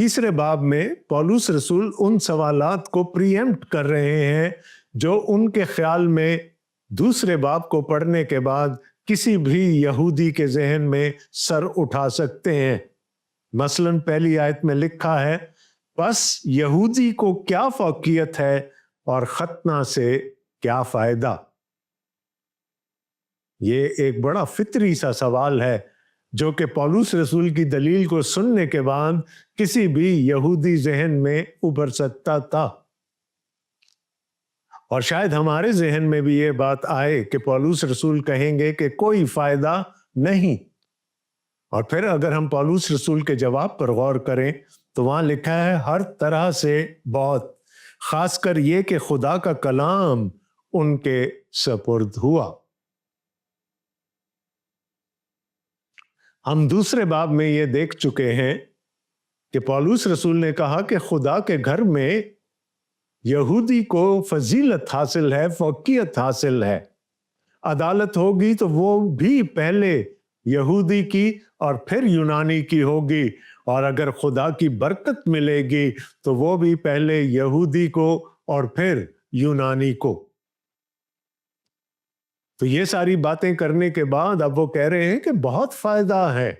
تیسرے باب میں پولس رسول ان سوالات کو پریمپٹ کر رہے ہیں جو ان کے خیال میں دوسرے باب کو پڑھنے کے بعد کسی بھی یہودی کے ذہن میں سر اٹھا سکتے ہیں۔ مثلاً پہلی آیت میں لکھا ہے، بس یہودی کو کیا فوقیت ہے اور ختنہ سے کیا فائدہ؟ یہ ایک بڑا فطری سا سوال ہے جو کہ پولس رسول کی دلیل کو سننے کے بعد کسی بھی یہودی ذہن میں ابھر سکتا تھا۔ اور شاید ہمارے ذہن میں بھی یہ بات آئے کہ پولس رسول کہیں گے کہ کوئی فائدہ نہیں۔ اور پھر اگر ہم پولس رسول کے جواب پر غور کریں تو وہاں لکھا ہے ہر طرح سے بہت، خاص کر یہ کہ خدا کا کلام ان کے سپرد ہوا۔ ہم دوسرے باب میں یہ دیکھ چکے ہیں کہ پولس رسول نے کہا کہ خدا کے گھر میں یہودی کو فضیلت حاصل ہے، فوقیت حاصل ہے۔ عدالت ہوگی تو وہ بھی پہلے یہودی کی اور پھر یونانی کی ہوگی، اور اگر خدا کی برکت ملے گی تو وہ بھی پہلے یہودی کو اور پھر یونانی کو۔ تو یہ ساری باتیں کرنے کے بعد اب وہ کہہ رہے ہیں کہ بہت فائدہ ہے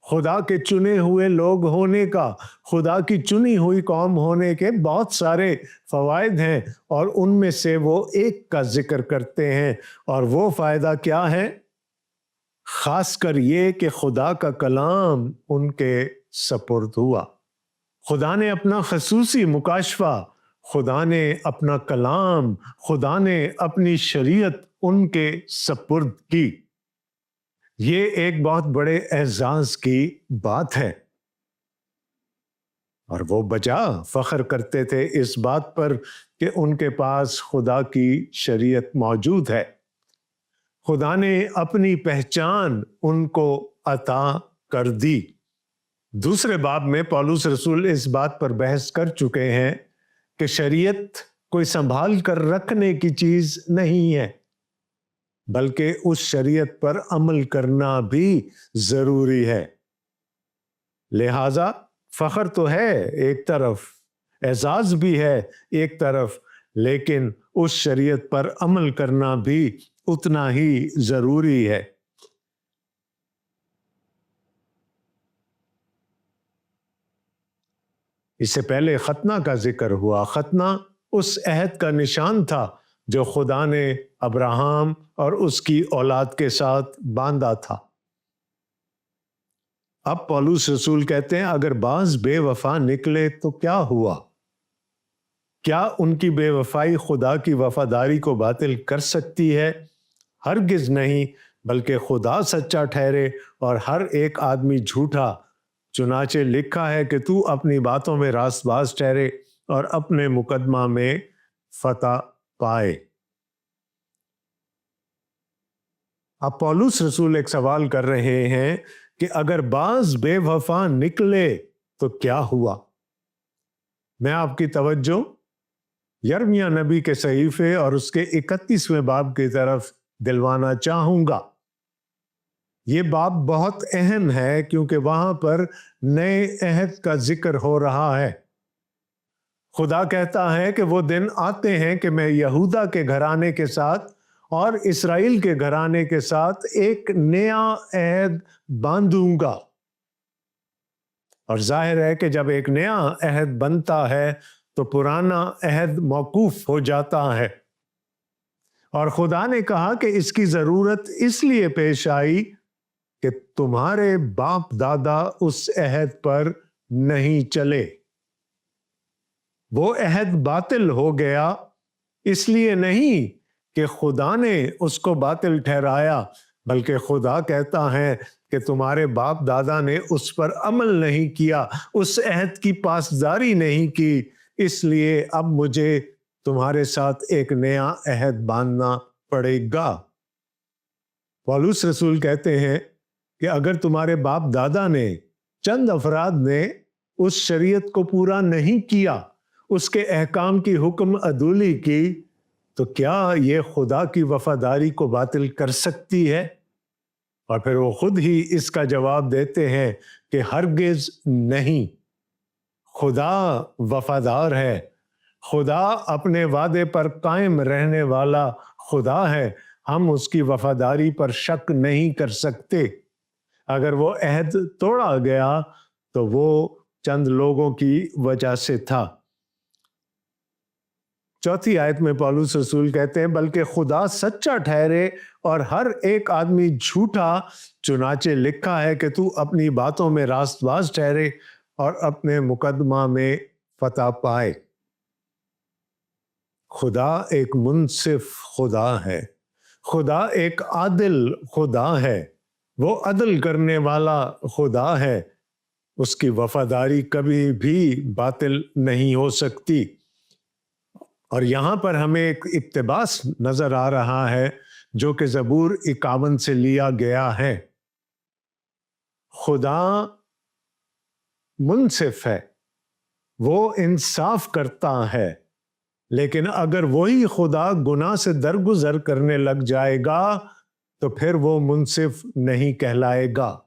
خدا کے چنے ہوئے لوگ ہونے کا، خدا کی چنی ہوئی قوم ہونے کے بہت سارے فوائد ہیں، اور ان میں سے وہ ایک کا ذکر کرتے ہیں، اور وہ فائدہ کیا ہے؟ خاص کر یہ کہ خدا کا کلام ان کے سپرد ہوا۔ خدا نے اپنا خصوصی مکاشفہ، خدا نے اپنا کلام، خدا نے اپنی شریعت ان کے سپرد کی۔ یہ ایک بہت بڑے اعزاز کی بات ہے، اور وہ بجا فخر کرتے تھے اس بات پر کہ ان کے پاس خدا کی شریعت موجود ہے۔ خدا نے اپنی پہچان ان کو عطا کر دی۔ دوسرے باب میں پولس رسول اس بات پر بحث کر چکے ہیں کہ شریعت کوئی سنبھال کر رکھنے کی چیز نہیں ہے، بلکہ اس شریعت پر عمل کرنا بھی ضروری ہے۔ لہذا فخر تو ہے ایک طرف، اعزاز بھی ہے ایک طرف، لیکن اس شریعت پر عمل کرنا بھی اتنا ہی ضروری ہے۔ اس سے پہلے ختنہ کا ذکر ہوا۔ ختنہ اس عہد کا نشان تھا جو خدا نے ابراہم اور اس کی اولاد کے ساتھ باندھا تھا۔ اب پولس رسول کہتے ہیں اگر بعض بے وفا نکلے تو کیا ہوا؟ کیا ان کی بے وفائی خدا کی وفاداری کو باطل کر سکتی ہے؟ ہرگز نہیں، بلکہ خدا سچا ٹھہرے اور ہر ایک آدمی جھوٹا۔ چنانچہ لکھا ہے کہ تو اپنی باتوں میں راست باز ٹھہرے اور اپنے مقدمہ میں فتح پائے۔ اب پولس رسول ایک سوال کر رہے ہیں کہ اگر بعض بے وفا نکلے تو کیا ہوا؟ میں آپ کی توجہ یرمیہ نبی کے صحیفے اور اس کے 31ویں باب کی طرف دلوانا چاہوں گا۔ یہ باب بہت اہم ہے کیونکہ وہاں پر نئے عہد کا ذکر ہو رہا ہے۔ خدا کہتا ہے کہ وہ دن آتے ہیں کہ میں یہودا کے گھرانے کے ساتھ اور اسرائیل کے گھرانے کے ساتھ ایک نیا عہد باندھوں گا۔ اور ظاہر ہے کہ جب ایک نیا عہد بنتا ہے تو پرانا عہد موقوف ہو جاتا ہے، اور خدا نے کہا کہ اس کی ضرورت اس لیے پیش آئی کہ تمہارے باپ دادا اس عہد پر نہیں چلے۔ وہ عہد باطل ہو گیا، اس لیے نہیں کہ خدا نے اس کو باطل ٹھہرایا، بلکہ خدا کہتا ہے کہ تمہارے باپ دادا نے اس پر عمل نہیں کیا، اس عہد کی پاسداری نہیں کی، اس لیے اب مجھے تمہارے ساتھ ایک نیا عہد باندھنا پڑے گا۔ پولس رسول کہتے ہیں کہ اگر تمہارے باپ دادا نے، چند افراد نے اس شریعت کو پورا نہیں کیا، اس کے احکام کی حکم عدولی کی، تو کیا یہ خدا کی وفاداری کو باطل کر سکتی ہے؟ اور پھر وہ خود ہی اس کا جواب دیتے ہیں کہ ہرگز نہیں۔ خدا وفادار ہے، خدا اپنے وعدے پر قائم رہنے والا خدا ہے، ہم اس کی وفاداری پر شک نہیں کر سکتے۔ اگر وہ عہد توڑا گیا تو وہ چند لوگوں کی وجہ سے تھا۔ چوتھی آیت میں پولس رسول کہتے ہیں بلکہ خدا سچا ٹھہرے اور ہر ایک آدمی جھوٹا، چنانچہ لکھا ہے کہ تو اپنی باتوں میں راست باز ٹھہرے اور اپنے مقدمہ میں فتح پائے۔ خدا ایک منصف خدا ہے، خدا ایک عادل خدا ہے، وہ عدل کرنے والا خدا ہے، اس کی وفاداری کبھی بھی باطل نہیں ہو سکتی۔ اور یہاں پر ہمیں ایک اقتباس نظر آ رہا ہے جو کہ زبور 51 سے لیا گیا ہے۔ خدا منصف ہے، وہ انصاف کرتا ہے، لیکن اگر وہی خدا گناہ سے درگزر کرنے لگ جائے گا تو پھر وہ منصف نہیں کہلائے گا۔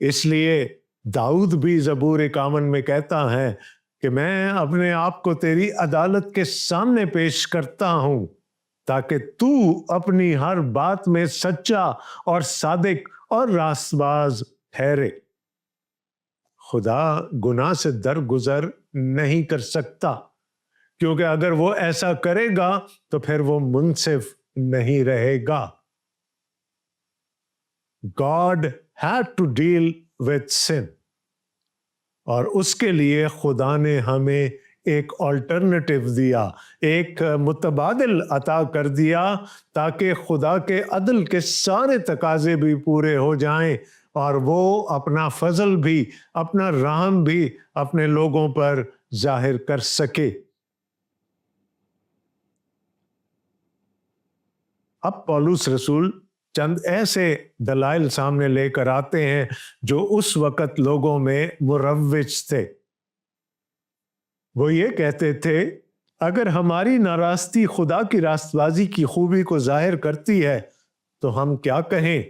اس لیے داؤد بھی زبور 51 میں کہتا ہے کہ میں اپنے آپ کو تیری عدالت کے سامنے پیش کرتا ہوں تاکہ تو اپنی ہر بات میں سچا اور صادق اور راست باز ٹھہرے۔ خدا گناہ سے درگزر نہیں کر سکتا، کیونکہ اگر وہ ایسا کرے گا تو پھر وہ منصف نہیں رہے گا۔ God had to deal with sin، اور اس کے لیے خدا نے ہمیں ایک آلٹرنیٹیو دیا، ایک متبادل عطا کر دیا تاکہ خدا کے عدل کے سارے تقاضے بھی پورے ہو جائیں اور وہ اپنا فضل بھی، اپنا رحم بھی اپنے لوگوں پر ظاہر کر سکے۔ اب پولس رسول چند ایسے دلائل سامنے لے کر آتے ہیں جو اس وقت لوگوں میں مروج تھے۔ وہ یہ کہتے تھے اگر ہماری ناراستی خدا کی راست بازی کی خوبی کو ظاہر کرتی ہے تو ہم کیا کہیں؟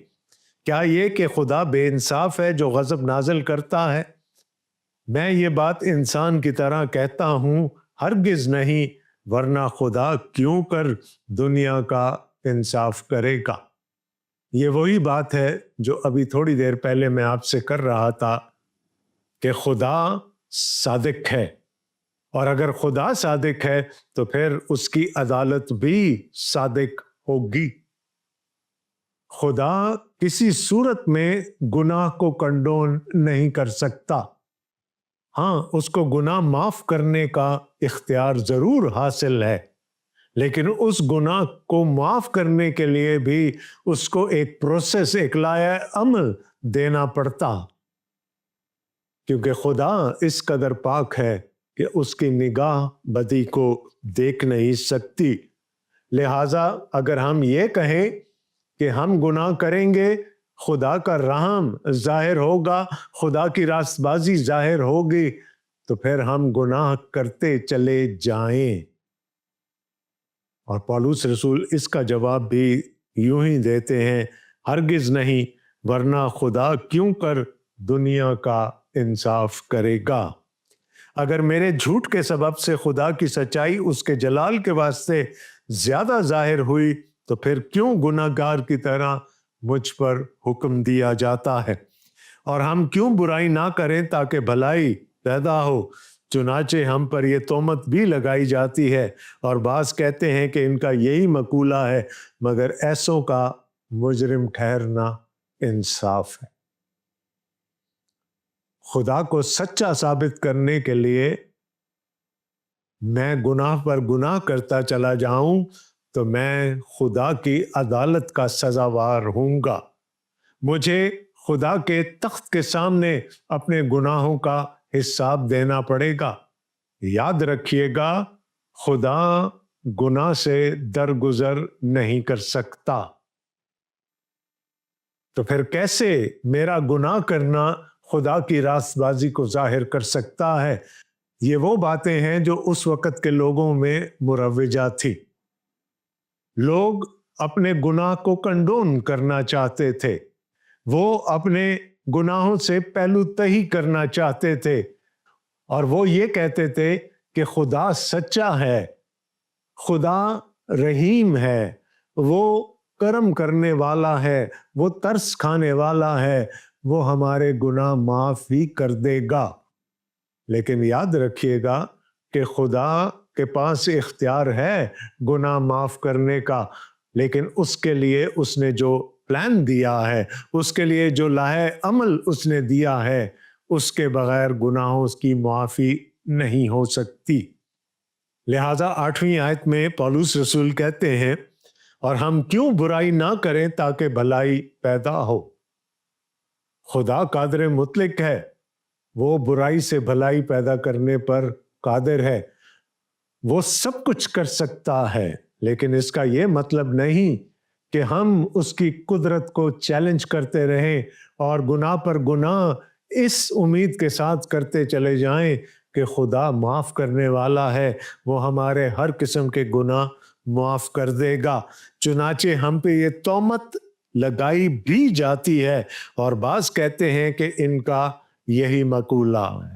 کیا یہ کہ خدا بے انصاف ہے جو غضب نازل کرتا ہے؟ میں یہ بات انسان کی طرح کہتا ہوں، ہرگز نہیں، ورنہ خدا کیوں کر دنیا کا انصاف کرے گا۔ یہ وہی بات ہے جو ابھی تھوڑی دیر پہلے میں آپ سے کر رہا تھا کہ خدا صادق ہے، اور اگر خدا صادق ہے تو پھر اس کی عدالت بھی صادق ہوگی۔ خدا کسی صورت میں گناہ کو کنڈون نہیں کر سکتا۔ ہاں، اس کو گناہ معاف کرنے کا اختیار ضرور حاصل ہے، لیکن اس گناہ کو معاف کرنے کے لیے بھی اس کو ایک پروسیس، ایک لائحہ عمل دینا پڑتا، کیونکہ خدا اس قدر پاک ہے کہ اس کی نگاہ بدی کو دیکھ نہیں سکتی۔ لہٰذا اگر ہم یہ کہیں کہ ہم گناہ کریں گے، خدا کا رحم ظاہر ہوگا، خدا کی راست بازی ظاہر ہوگی، تو پھر ہم گناہ کرتے چلے جائیں۔ اور پولس رسول اس کا جواب بھی یوں ہی دیتے ہیں، ہرگز نہیں، ورنہ خدا کیوں کر دنیا کا انصاف کرے گا۔ اگر میرے جھوٹ کے سبب سے خدا کی سچائی اس کے جلال کے واسطے زیادہ ظاہر ہوئی تو پھر کیوں گناہ گار کی طرح مجھ پر حکم دیا جاتا ہے؟ اور ہم کیوں برائی نہ کریں تاکہ بھلائی پیدا ہو؟ چنانچہ ہم پر یہ تہمت بھی لگائی جاتی ہے، اور بعض کہتے ہیں کہ ان کا یہی مقولہ ہے، مگر ایسوں کا مجرم ٹھہرنا انصاف ہے۔ خدا کو سچا ثابت کرنے کے لیے میں گناہ پر گناہ کرتا چلا جاؤں تو میں خدا کی عدالت کا سزاوار ہوں گا۔ مجھے خدا کے تخت کے سامنے اپنے گناہوں کا حساب دینا پڑے گا۔ یاد رکھیے گا، خدا گناہ سے درگزر نہیں کر سکتا۔ تو پھر کیسے میرا گناہ کرنا خدا کی راست بازی کو ظاہر کر سکتا ہے؟ یہ وہ باتیں ہیں جو اس وقت کے لوگوں میں مروجہ تھی۔ لوگ اپنے گناہ کو کنڈون کرنا چاہتے تھے، وہ اپنے گناہوں سے پہلو تہی کرنا چاہتے تھے، اور وہ یہ کہتے تھے کہ خدا سچا ہے، خدا رحیم ہے، وہ کرم کرنے والا ہے، وہ ترس کھانے والا ہے، وہ ہمارے گناہ معاف ہی کر دے گا۔ لیکن یاد رکھیے گا کہ خدا کے پاس اختیار ہے گناہ معاف کرنے کا، لیکن اس کے لیے اس نے جو پلان دیا ہے، اس کے لیے جو لاہے عمل اس نے دیا ہے، اس کے بغیر گناہوں کی معافی نہیں ہو سکتی۔ لہٰذا 8ویں آیت میں پولس رسول کہتے ہیں، اور ہم کیوں برائی نہ کریں تاکہ بھلائی پیدا ہو۔ خدا قادر مطلق ہے، وہ برائی سے بھلائی پیدا کرنے پر قادر ہے، وہ سب کچھ کر سکتا ہے، لیکن اس کا یہ مطلب نہیں کہ ہم اس کی قدرت کو چیلنج کرتے رہیں اور گناہ پر گناہ اس امید کے ساتھ کرتے چلے جائیں کہ خدا معاف کرنے والا ہے، وہ ہمارے ہر قسم کے گناہ معاف کر دے گا۔ چنانچہ ہم پہ یہ تہمت لگائی بھی جاتی ہے، اور بعض کہتے ہیں کہ ان کا یہی مقولہ ہے۔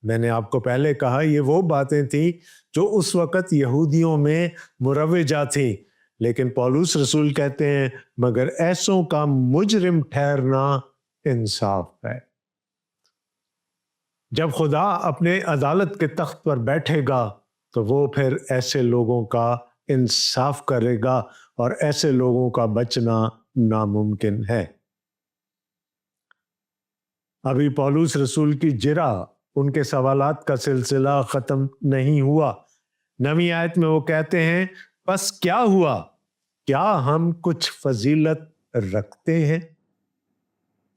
میں نے آپ کو پہلے کہا یہ وہ باتیں تھیں جو اس وقت یہودیوں میں مروجہ تھیں، لیکن پولس رسول کہتے ہیں مگر ایسوں کا مجرم ٹھہرنا انصاف ہے۔ جب خدا اپنے عدالت کے تخت پر بیٹھے گا تو وہ پھر ایسے لوگوں کا انصاف کرے گا، اور ایسے لوگوں کا بچنا ناممکن ہے۔ ابھی پولس رسول کی جرح، ان کے سوالات کا سلسلہ ختم نہیں ہوا۔ 9ویں آیت میں وہ کہتے ہیں، پس کیا ہوا؟ کیا ہم کچھ فضیلت رکھتے ہیں؟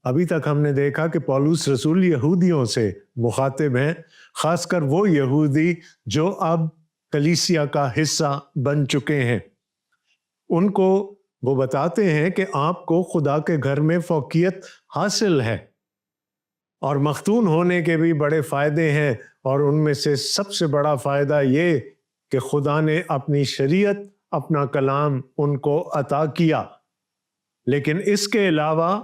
ابھی تک ہم نے دیکھا کہ پولس رسول یہودیوں سے مخاطب ہیں، خاص کر وہ یہودی جو اب کلیسیا کا حصہ بن چکے ہیں۔ ان کو وہ بتاتے ہیں کہ آپ کو خدا کے گھر میں فوقیت حاصل ہے، اور مختون ہونے کے بھی بڑے فائدے ہیں، اور ان میں سے سب سے بڑا فائدہ یہ کہ خدا نے اپنی شریعت، اپنا کلام ان کو عطا کیا، لیکن اس کے علاوہ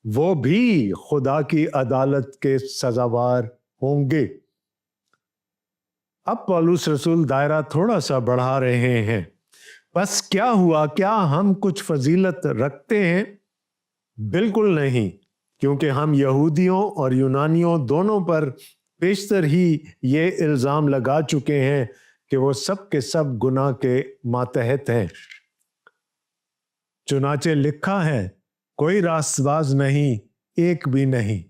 وہ بھی خدا کی عدالت کے سزاوار ہوں گے۔ اب پولس رسول دائرہ تھوڑا سا بڑھا رہے ہیں۔ بس کیا ہوا؟ کیا ہم کچھ فضیلت رکھتے ہیں؟ بالکل نہیں، کیونکہ ہم یہودیوں اور یونانیوں دونوں پر بیشتر ہی یہ الزام لگا چکے ہیں کہ وہ سب کے سب گناہ کے ماتحت ہیں۔ چنانچہ لکھا ہے، کوئی راست باز نہیں، ایک بھی نہیں۔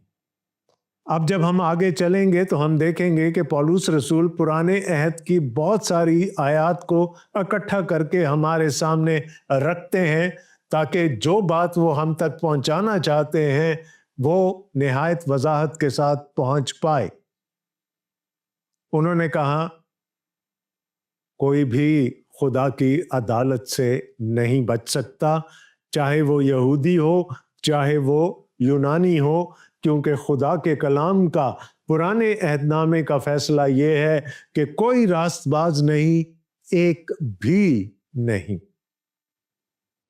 اب جب ہم آگے چلیں گے تو ہم دیکھیں گے کہ پولس رسول پرانے عہد کی بہت ساری آیات کو اکٹھا کر کے ہمارے سامنے رکھتے ہیں، تاکہ جو بات وہ ہم تک پہنچانا چاہتے ہیں وہ نہایت وضاحت کے ساتھ پہنچ پائے۔ انہوں نے کہا، کوئی بھی خدا کی عدالت سے نہیں بچ سکتا، چاہے وہ یہودی ہو، چاہے وہ یونانی ہو، کیونکہ خدا کے کلام کا، پرانے عہد نامے کا فیصلہ یہ ہے کہ کوئی راست باز نہیں، ایک بھی نہیں۔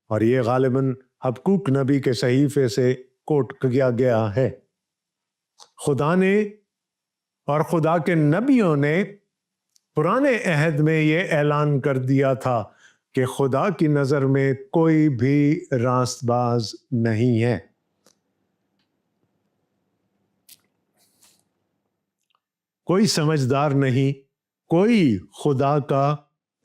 اور یہ غالباً حبقوق نبی کے صحیفے سے کوٹ کیا گیا ہے۔ خدا نے اور خدا کے نبیوں نے پرانے عہد میں یہ اعلان کر دیا تھا کہ خدا کی نظر میں کوئی بھی راست باز نہیں ہے۔ کوئی سمجھدار نہیں، کوئی خدا کا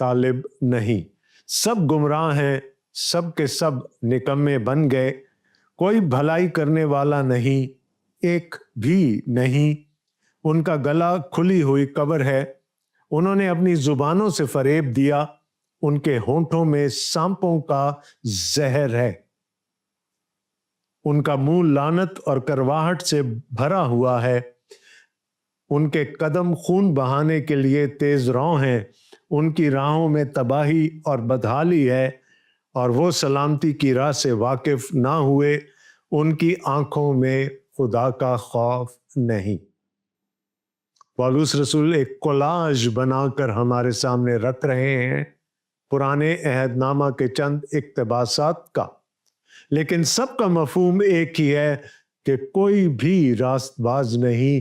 طالب نہیں، سب گمراہ ہیں، سب کے سب نکمے بن گئے، کوئی بھلائی کرنے والا نہیں، ایک بھی نہیں۔ ان کا گلا کھلی ہوئی قبر ہے، انہوں نے اپنی زبانوں سے فریب دیا، ان کے ہونٹوں میں سانپوں کا زہر ہے، ان کا منہ لعنت اور کرواہٹ سے بھرا ہوا ہے، ان کے قدم خون بہانے کے لیے تیز رو ہیں، ان کی راہوں میں تباہی اور بدحالی ہے، اور وہ سلامتی کی راہ سے واقف نہ ہوئے، ان کی آنکھوں میں خدا کا خوف نہیں۔ پولس رسول ایک کولاج بنا کر ہمارے سامنے رکھ رہے ہیں پرانے عہد نامہ کے چند اقتباسات کا، لیکن سب کا مفہوم ایک ہی ہے کہ کوئی بھی راست باز نہیں،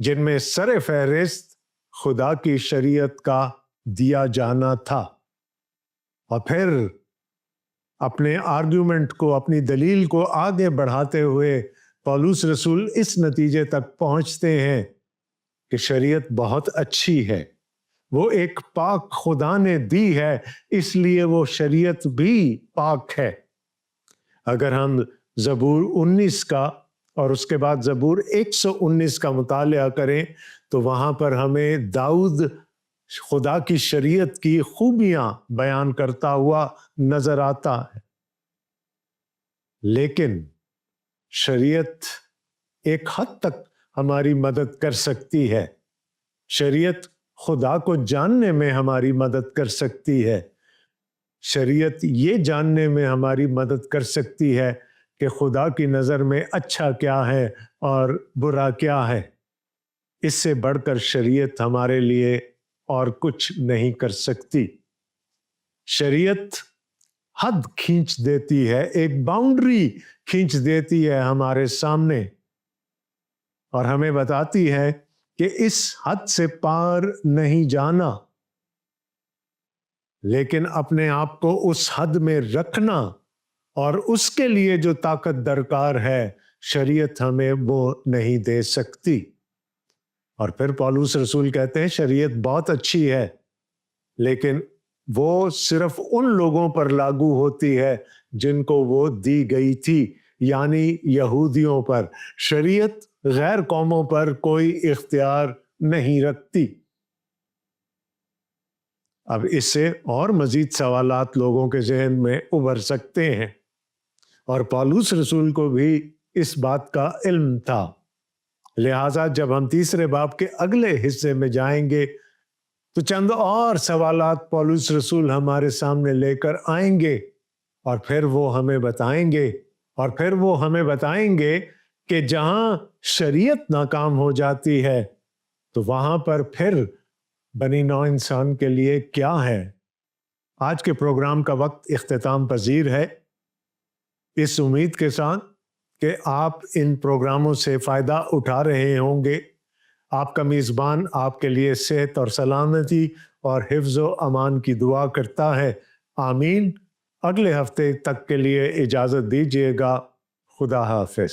جن میں سر فہرست خدا کی شریعت کا دیا جانا تھا۔ اور پھر اپنے آرگیومنٹ کو، اپنی دلیل کو آگے بڑھاتے ہوئے پولس رسول اس نتیجے تک پہنچتے ہیں کہ شریعت بہت اچھی ہے، وہ ایک پاک خدا نے دی ہے، اس لیے وہ شریعت بھی پاک ہے۔ اگر ہم زبور 19 کا اور اس کے بعد زبور 119 کا مطالعہ کریں تو وہاں پر ہمیں داؤد خدا کی شریعت کی خوبیاں بیان کرتا ہوا نظر آتا ہے۔ لیکن شریعت ایک حد تک ہماری مدد کر سکتی ہے، شریعت خدا کو جاننے میں ہماری مدد کر سکتی ہے، شریعت یہ جاننے میں ہماری مدد کر سکتی ہے کہ خدا کی نظر میں اچھا کیا ہے اور برا کیا ہے۔ اس سے بڑھ کر شریعت ہمارے لیے اور کچھ نہیں کر سکتی۔ شریعت حد کھینچ دیتی ہے، ایک باؤنڈری کھینچ دیتی ہے ہمارے سامنے، اور ہمیں بتاتی ہے کہ اس حد سے پار نہیں جانا، لیکن اپنے آپ کو اس حد میں رکھنا، اور اس کے لیے جو طاقت درکار ہے شریعت ہمیں وہ نہیں دے سکتی۔ اور پھر پولس رسول کہتے ہیں شریعت بہت اچھی ہے، لیکن وہ صرف ان لوگوں پر لاگو ہوتی ہے جن کو وہ دی گئی تھی، یعنی یہودیوں پر۔ شریعت غیر قوموں پر کوئی اختیار نہیں رکھتی۔ اب اس سے اور مزید سوالات لوگوں کے ذہن میں ابھر سکتے ہیں، اور پولس رسول کو بھی اس بات کا علم تھا۔ لہٰذا جب ہم تیسرے باب کے اگلے حصے میں جائیں گے تو چند اور سوالات پولس رسول ہمارے سامنے لے کر آئیں گے، اور پھر وہ ہمیں بتائیں گے کہ جہاں شریعت ناکام ہو جاتی ہے تو وہاں پر پھر بنی نوع انسان کے لیے کیا ہے۔ آج کے پروگرام کا وقت اختتام پذیر ہے، اس امید کے ساتھ کہ آپ ان پروگراموں سے فائدہ اٹھا رہے ہوں گے۔ آپ کا میزبان آپ کے لیے صحت اور سلامتی اور حفظ و امان کی دعا کرتا ہے، آمین۔ اگلے ہفتے تک کے لیے اجازت دیجیے گا، خدا حافظ۔